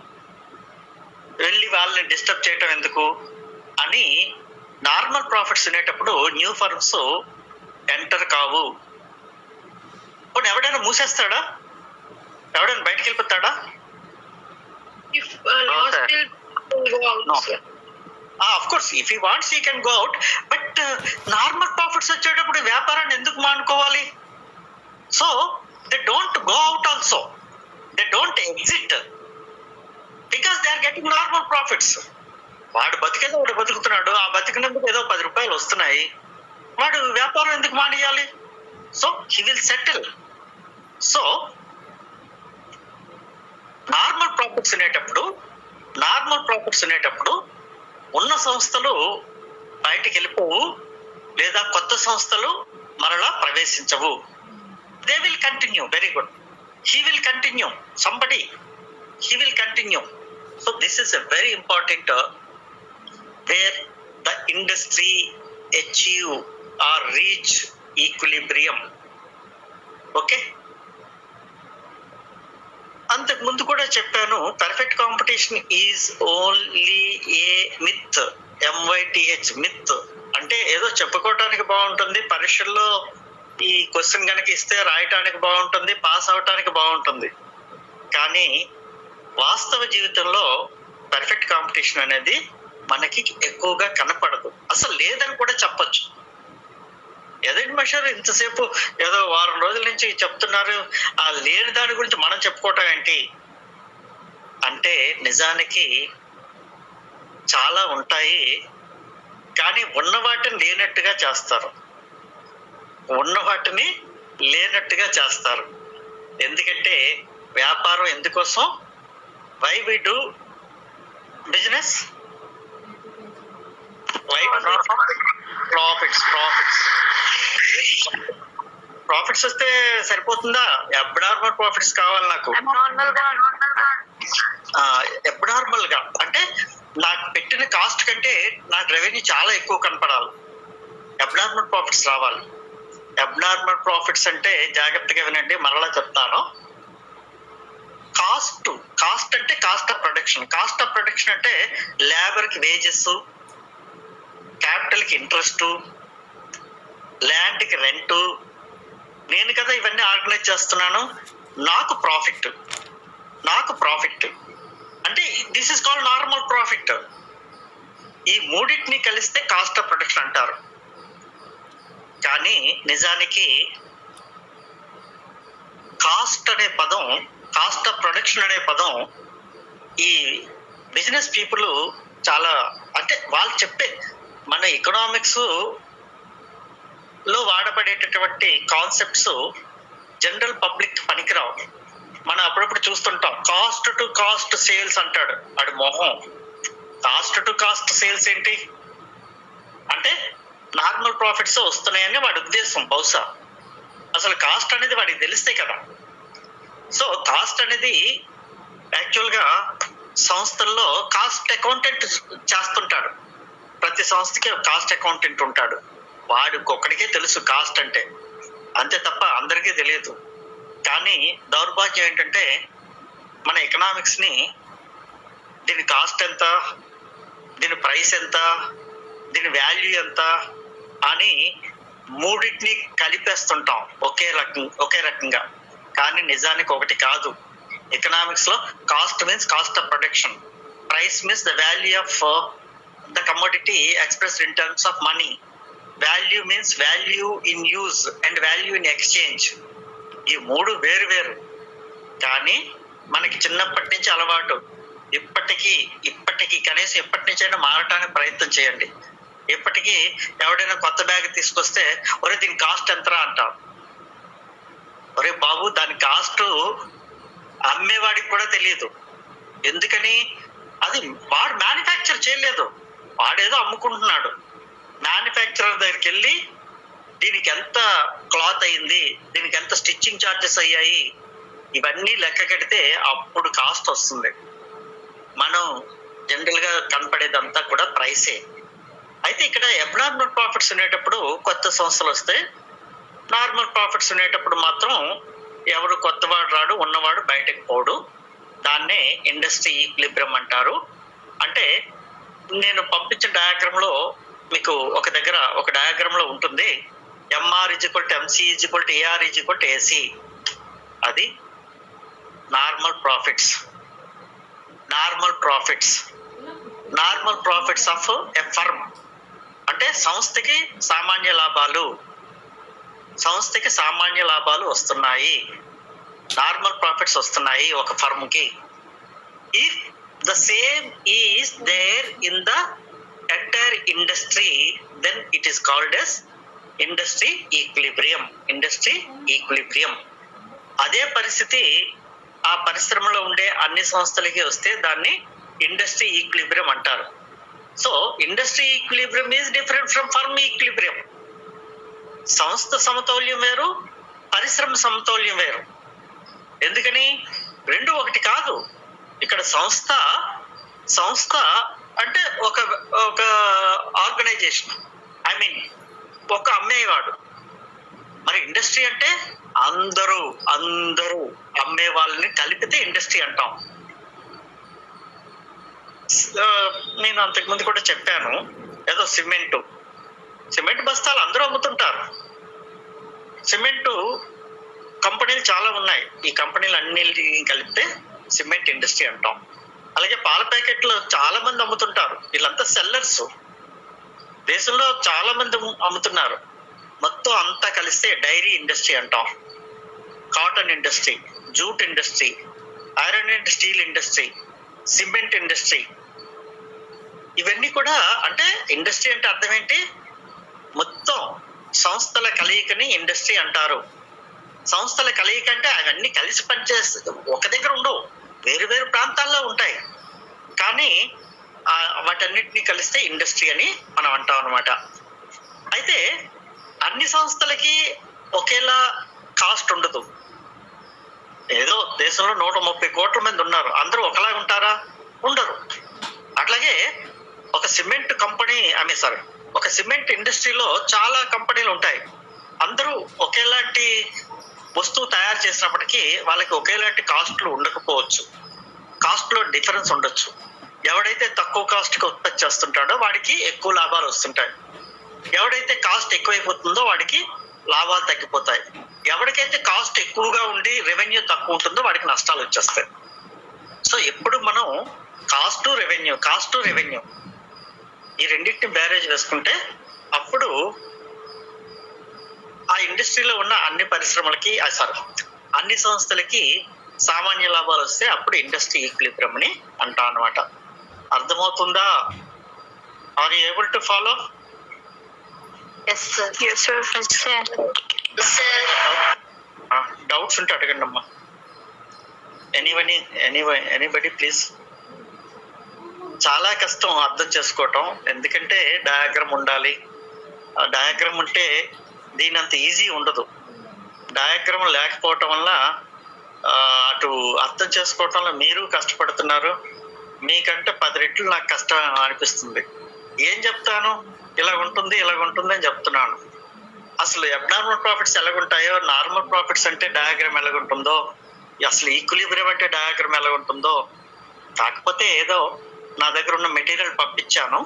Speaker 2: వెళ్ళి వాళ్ళని డిస్టర్బ్ చేయటం ఎందుకు అని నార్మల్ ప్రాఫిట్స్ ఉండేటప్పుడు న్యూ ఫర్మ్స్ ఎంటర్ కావు. ఇప్పుడు ఎవడైనా మూసేస్తాడా? ఎవడైనా బయటకు వెళ్ళిపోతాడా? Of course if he wants he can go out, but normal profits వచ్చేటప్పుడు వ్యాపారాన్ని ఎందుకు మానుకోవాలి? So they don't go out also, they don't exit because they are getting normal profits. వాడు బతికేదో వాడు బతుకుతున్నాడు, ఆ బతికినందుకు ఏదో 10 రూపాయలు వస్తున్నాయి, వాడు వ్యాపారం ఎందుకు మానేయాలి? So he will settle. So normal profits ఉండేటప్పుడు ఉన్న సంస్థలు బయటికి వెళ్ళిపోవు, లేదా కొత్త సంస్థలు మరలా ప్రవేశించవు. They will continue. Very good. He will continue. Somebody he will continue. So this is a very important where the industry achieve or reach equilibrium. Okay? అంతకు ముందు కూడా చెప్పాను, perfect competition is only a myth. MYTH myth అంటే ఏదో చెప్పుకోవటానికి బాగుంటుంది, పరీక్షల్లో ఈ క్వశ్చన్ కనుక ఇస్తే రాయటానికి బాగుంటుంది, పాస్ అవటానికి బాగుంటుంది, కానీ వాస్తవ జీవితంలో పర్ఫెక్ట్ కాంపిటీషన్ అనేది మనకి ఎక్కువగా కనపడదు, అసలు లేదని కూడా చెప్పొచ్చు. ఏదైనా మషర్ ఇంతసేపు ఏదో వారం రోజుల నుంచి చెప్తున్నారు, ఆ లేని దాని గురించి మనం చెప్పుకోవటం ఏంటి అంటే నిజానికి చాలా ఉంటాయి, కానీ ఉన్న వాటిని లేనట్టుగా చేస్తారు, ఉన్న వాటిని లేనట్టుగా చేస్తారు. ఎందుకంటే వ్యాపారం ఎందుకోసం? Why we do business? Why profits. Profits వస్తే సరిపోతుందా? అబ్నార్మల్ ప్రాఫిట్స్ కావాలి నాకు. అబ్నార్మల్ గా అంటే నాకు పెట్టిన కాస్ట్ కంటే నాకు రెవెన్యూ చాలా ఎక్కువ కనపడాలి, అబ్నార్మల్ ప్రాఫిట్స్ రావాలి. అబ్నార్మల్ ప్రాఫిట్స్ అంటే జాగ్రత్తగా వినండి, మరలా చెప్తాను. కాస్ట్ అంటే cost of production. Cost of production అంటే లేబర్ కి వేజెస్, క్యాపిటల్ కి ఇంట్రెస్ట్, ల్యాండ్ కి రెంట్. నేను కదా ఇవన్నీ ఆర్గనైజ్ చేస్తున్నాను, నాకు ప్రాఫిట్ అంటే this is called normal profit. ఈ మూడింటిని కలిస్తే కాస్ట్ ఆఫ్ ప్రొడక్షన్ అంటారు. కానీ నిజానికి కాస్ట్ అనే పదం, కాస్ట్ ఆఫ్ ప్రొడక్షన్ అనే పదం ఈ బిజినెస్ పీపుల్ చాలా, అంటే వాళ్ళు చెప్పే మన ఎకనామిక్స్ లో వాడబడేటటువంటి కాన్సెప్ట్స్ జనరల్ పబ్లిక్ పనికిరావు. మనం అప్పుడప్పుడు చూస్తుంటాం, కాస్ట్ టు కాస్ట్ సేల్స్ అంటాడు వాడి మొహం. కాస్ట్ టు కాస్ట్ సేల్స్ ఏంటి అంటే నార్మల్ ప్రాఫిట్స్ వస్తున్నాయని వాడి ఉద్దేశం బహుశా. అసలు కాస్ట్ అనేది వాడికి తెలిస్తే కదా. సో కాస్ట్ అనేది యాక్చువల్ గా సంస్థల్లో కాస్ట్ అకౌంటెంట్ చేస్తుంటాడు. ప్రతి సంస్థకి కాస్ట్ అకౌంటెంట్ ఉంటాడు, వాడికి ఒక్కడికే తెలుసు కాస్ట్ అంటే, అంతే తప్ప అందరికీ తెలియదు. కానీ దౌర్భాగ్యం ఏంటంటే మన ఎకనామిక్స్ ని దీని కాస్ట్ ఎంత, దీని ప్రైస్ ఎంత, దీని వాల్యూ ఎంత అని మూడింటిని కలిపేస్తుంటాం ఒకే రకంగా. కానీ నిజానికి ఒకటి కాదు. ఎకనామిక్స్ లో cost means cost of production, price means the value of the commodity expressed in terms of money, value means value in use and value in exchange. ఈ మూడు వేరు. కానీ మనకి చిన్నప్పటి నుంచి అలవాటు. ఇప్పటికీ కనీసం ఎప్పటి నుంచైనా మారటానికి ప్రయత్నం చేయండి. ఇప్పటికీ ఎవడైనా కొత్త బ్యాగ్ తీసుకొస్తే ఒరే దీని కాస్ట్ ఎంతరా అంటాం. ఒరే బాబు దాని కాస్ట్ అమ్మేవాడికి కూడా తెలియదు. ఎందుకని? అది వాడు మ్యానుఫ్యాక్చర్ చేయలేదు, వాడేదో అమ్ముకుంటున్నాడు. మ్యానుఫ్యాక్చరర్ దగ్గరికి వెళ్ళి దీనికి ఎంత క్లాత్ అయింది, దీనికి ఎంత స్టిచ్చింగ్ ఛార్జెస్ అయ్యాయి, ఇవన్నీ లెక్క కడితే అప్పుడు కాస్ట్ వస్తుంది. మనం జనరల్ గా కనపడేదంతా కూడా ప్రైసే. అయితే ఇక్కడ అబ్నార్మల్ ప్రాఫిట్స్ ఉండేటప్పుడు కొత్త సంస్థలు వస్తే, నార్మల్ ప్రాఫిట్స్ ఉండేటప్పుడు మాత్రం ఎవరు కొత్తవాడు రాడు, ఉన్నవాడు బయటకు పోడు. దాన్నే ఇండస్ట్రీ ఈక్విలిబ్రియం అంటారు. అంటే నేను పంపించిన డయాగ్రామ్ లో మీకు ఒక డయాగ్రామ్ లో ఉంటుంది, ఎంఆర్ = ఎంసీ = ఏఆర్ = ఏసీ. అది normal profits of a firm. అంటే సంస్థకి సామాన్య లాభాలు వస్తున్నాయి, నార్మల్ ప్రాఫిట్స్ వస్తున్నాయి ఒక ఫర్మ్ కి. If the same is there in the entire industry, then it is called as industry equilibrium. అదే పరిస్థితి ఆ పరిశ్రమలో ఉండే అన్ని సంస్థలకి వస్తే దాన్ని ఇండస్ట్రీ ఈక్విలిబ్రియం అంటారు. So industry equilibrium is different from firm equilibrium. సంస్థ సమతౌల్యం వేరు, పరిశ్రమ సమతౌల్యం వేరు. ఎందుకని? రెండు ఒకటి కాదు. ఇక్కడ సంస్థ అంటే ఒక ఆర్గనైజేషన్, ఒక అమ్మేవాడు. మరి ఇండస్ట్రీ అంటే అందరూ అమ్మే వాళ్ళని కలిపితే ఇండస్ట్రీ అంటాం. నేను అంతకుముందు కూడా చెప్పాను, ఏదో సిమెంట్ బస్తాలు అందరూ అమ్ముతుంటారు. సిమెంటు కంపెనీలు చాలా ఉన్నాయి, ఈ కంపెనీలు అన్నిటిని కలిపితే సిమెంట్ ఇండస్ట్రీ అంటాం. అలాగే పాల ప్యాకెట్లు చాలా మంది అమ్ముతుంటారు, వీళ్ళంతా సెల్లర్స్. దేశంలో చాలా మంది అమ్ముతున్నారు. మొత్తం అంతా కలిస్తే డైరీ ఇండస్ట్రీ అంటాం, cotton industry, jute industry, iron and steel industry, cement industry. ఇవన్నీ కూడా అంటే ఇండస్ట్రీ అంటే అర్థం ఏంటి? మొత్తం సంస్థల కలయికని ఇండస్ట్రీ అంటారు. సంస్థల కలయిక అంటే అవన్నీ కలిసి పనిచేస్తే ఒక దగ్గర ఉండవు, వేరు వేరు ప్రాంతాల్లో ఉంటాయి. కానీ వాటన్నిటిని కలిస్తే ఇండస్ట్రీ అని మనం అంటాం అనమాట. అయితే అన్ని సంస్థలకి ఒకేలా కాస్ట్ ఉండదు. ఏదో దేశంలో 130 కోట్ల మంది ఉన్నారు, అందరూ ఒకలాగా ఉంటారా? ఉండరు. అట్లాగే ఒక సిమెంట్ కంపెనీ ఒక సిమెంట్ ఇండస్ట్రీలో చాలా కంపెనీలు ఉంటాయి. అందరూ ఒకేలాంటి వస్తువు తయారు చేసినప్పటికీ వాళ్ళకి ఒకేలాంటి కాస్ట్లు ఉండకపోవచ్చు, కాస్ట్లో డిఫరెన్స్ ఉండొచ్చు. ఎవడైతే తక్కువ కాస్ట్కి ఉత్పత్తి చేస్తుంటాడో వాడికి ఎక్కువ లాభాలు వస్తుంటాయి, ఎవడైతే కాస్ట్ ఎక్కువైపోతుందో వాడికి లాభాలు తగ్గిపోతాయి, ఎవరికైతే కాస్ట్ ఎక్కువగా ఉండి రెవెన్యూ తక్కువ ఉంటుందో వాడికి నష్టాలు వచ్చేస్తాయి. సో ఎప్పుడు మనం కాస్ట్ రెవెన్యూ ఈ రెండింటిని బ్యారేజ్ వేసుకుంటే అప్పుడు ఆ ఇండస్ట్రీలో ఉన్న అన్ని పరిశ్రమలకి అన్ని సంస్థలకి సామాన్య లాభాలు వస్తే అప్పుడు ఇండస్ట్రీ ఈక్విలిబ్రియం అని అంటాం అన్నమాట. అర్థమవుతుందా? Are you able to follow? Doubts ఉంటే అడగండి అమ్మా. Anybody please. చాలా కష్టం అర్థం చేసుకోవటం, ఎందుకంటే డయాగ్రామ్ ఉండాలి. డయాగ్రామ్ ఉంటే దీని అంత ఈజీ ఉండదు. డయాగ్రామ్ లేకపోవటం వల్ల అటు అర్థం చేసుకోవటంలో మీరు కష్టపడుతున్నారు, మీకంటే 10 రెట్లు నాకు కష్టం అనిపిస్తుంది. ఏం చెప్తాను? ఇలా ఉంటుంది అని చెప్తున్నాను. అసలు అబ్నార్మల్ ప్రాఫిట్స్ ఎలాగుంటాయో, నార్మల్ ప్రాఫిట్స్ అంటే డయాగ్రామ్ ఎలాగుంటుందో, అసలు ఈక్విలిబ్రియం అంటే డయాగ్రామ్ ఎలాగుంటుందో. కాకపోతే ఏదో నా దగ్గర ఉన్న మెటీరియల్ పంపించాను,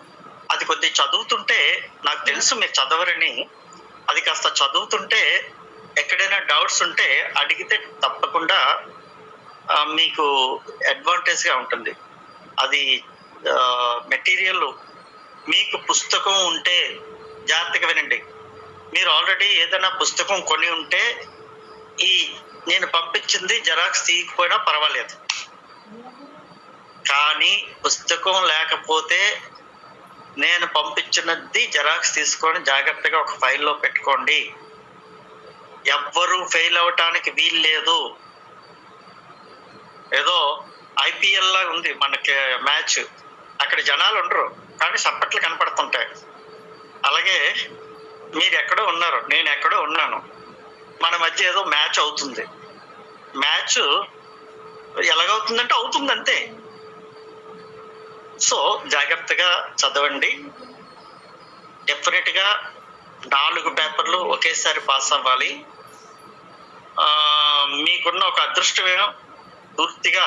Speaker 2: అది కొద్దిగా చదువుతుంటే నాకు తెలుసు మీరు చదవరని. అది కాస్త చదువుతుంటే ఎక్కడైనా డౌట్స్ ఉంటే అడిగితే తప్పకుండా మీకు అడ్వాంటేజ్గా ఉంటుంది. అది మెటీరియల్ మీకు పుస్తకం ఉంటే జాగ్రత్తగా వినండి. మీరు ఆల్రెడీ ఏదైనా పుస్తకం కొని ఉంటే ఈ నేను పంపించింది జెరాక్స్ తీయకపోయినా పర్వాలేదు, కానీ పుస్తకం లేకపోతే నేను పంపించినది జెరాక్స్ తీసుకొని జాగ్రత్తగా ఒక ఫైల్లో పెట్టుకోండి. ఎవ్వరూ ఫెయిల్ అవటానికి వీలు లేదు. ఏదో ఐపీఎల్ లాగా ఉంది మనకి మ్యాచ్, అక్కడ జనాలు ఉండరు కానీ చప్పట్లు కనపడుతుంటాయి. అలాగే మీరు ఎక్కడో ఉన్నారు, నేను ఎక్కడో ఉన్నాను, మన మధ్య ఏదో మ్యాచ్ అవుతుంది. మ్యాచ్ ఎలాగవుతుందంటే అవుతుంది అంతే. సో జాగ్రత్తగా చదవండి. డెఫినెట్గా 4 పేపర్లు ఒకేసారి పాస్ అవ్వాలి. మీకున్న ఒక అదృష్టమేమో పూర్తిగా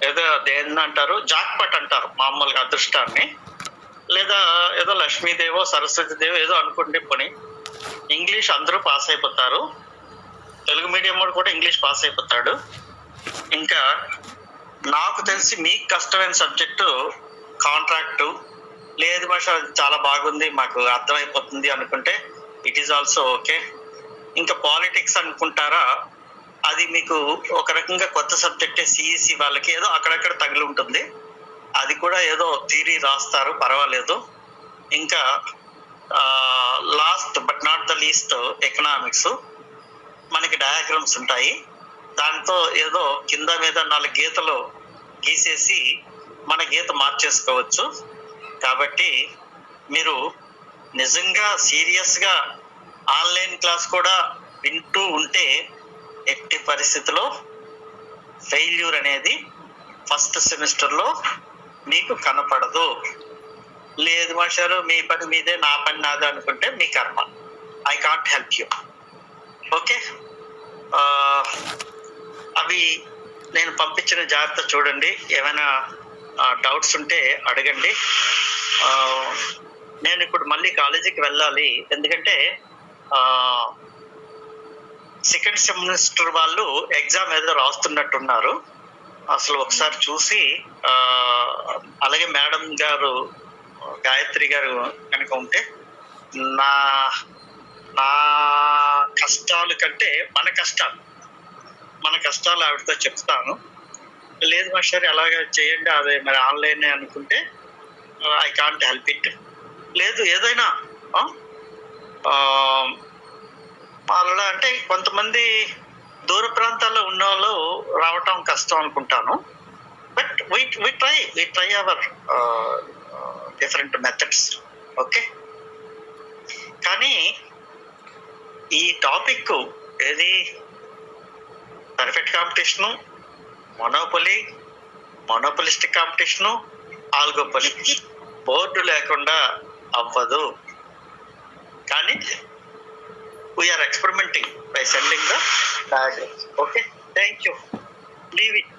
Speaker 2: ఏదో దేన్నంటారు, జాక్పాట్ అంటారు మామూలుగా అదృష్టాన్ని, లేదా ఏదో లక్ష్మీదేవో సరస్వతిదేవో ఏదో అనుకుంటే పని. ఇంగ్లీష్ అందరూ పాస్ అయిపోతారు, తెలుగు మీడియం వాడు కూడా ఇంగ్లీష్ పాస్ అయిపోతాడు. ఇంకా నాకు తెలిసి మీకు కష్టమైన సబ్జెక్టు కాంట్రాక్టు. లేదు భాష చాలా బాగుంది, మాకు అర్థమైపోతుంది అనుకుంటే ఇట్ ఈజ్ ఆల్సో ఓకే. ఇంకా పాలిటిక్స్ అనుకుంటారా, అది మీకు ఒక రకంగా కొత్త సబ్జెక్టే. సిఈసి వాళ్ళకి ఏదో అక్కడక్కడ తగిలి ఉంటుంది, అది కూడా ఏదో థియరీ రాస్తారు, పర్వాలేదు. ఇంకా last but not the least economics. మనకి డయాగ్రామ్స్ ఉంటాయి, దాంతో ఏదో కింద మీద 4 గీతలు గీసేసి మన గీత మార్చేసుకోవచ్చు. కాబట్టి మీరు నిజంగా సీరియస్గా ఆన్లైన్ క్లాస్ కూడా వింటూ ఉంటే ఎట్టి పరిస్థితిలో ఫెయిల్యూర్ అనేది ఫస్ట్ సెమిస్టర్లో మీకు కనపడదు. లేదు మాస్టారు మీ పని మీదే నా పని నాదే అనుకుంటే మీ కర్మ, I can't help you. Okay, అవి నేను పంపించిన జాగ్రత్త చూడండి. ఏమైనా డౌట్స్ ఉంటే అడగండి. నేను ఇప్పుడు మళ్ళీ కాలేజీకి వెళ్ళాలి, ఎందుకంటే సెకండ్ సెమిస్టర్ వాళ్ళు ఎగ్జామ్ ఏదో రాస్తున్నట్టున్నారు. అసలు ఒకసారి చూసి అలాగే మేడం గారు గాయత్రి గారు కనుక ఉంటే నా నా కష్టాలు కంటే మన కష్టాలు ఆవిడతో చెప్తాను. లేదు మాస్టర్ అలాగే చేయండి, అదే మరి ఆన్లైన్ అనుకుంటే ఐ కాంట్ హెల్ప్ ఇట్. లేదు ఏదైనా అలా అంటే కొంతమంది దూర ప్రాంతాల్లో ఉన్న వాళ్ళు రావటం కష్టం అనుకుంటాను. But we try our different methods. Okay, కానీ ఈ టాపిక్ ఏది perfect competition, monopolistic competition, oligopoly board లేకుండా అవ్వదు. కానీ we are experimenting by sending the diagrams. Okay, thank you. Leave it.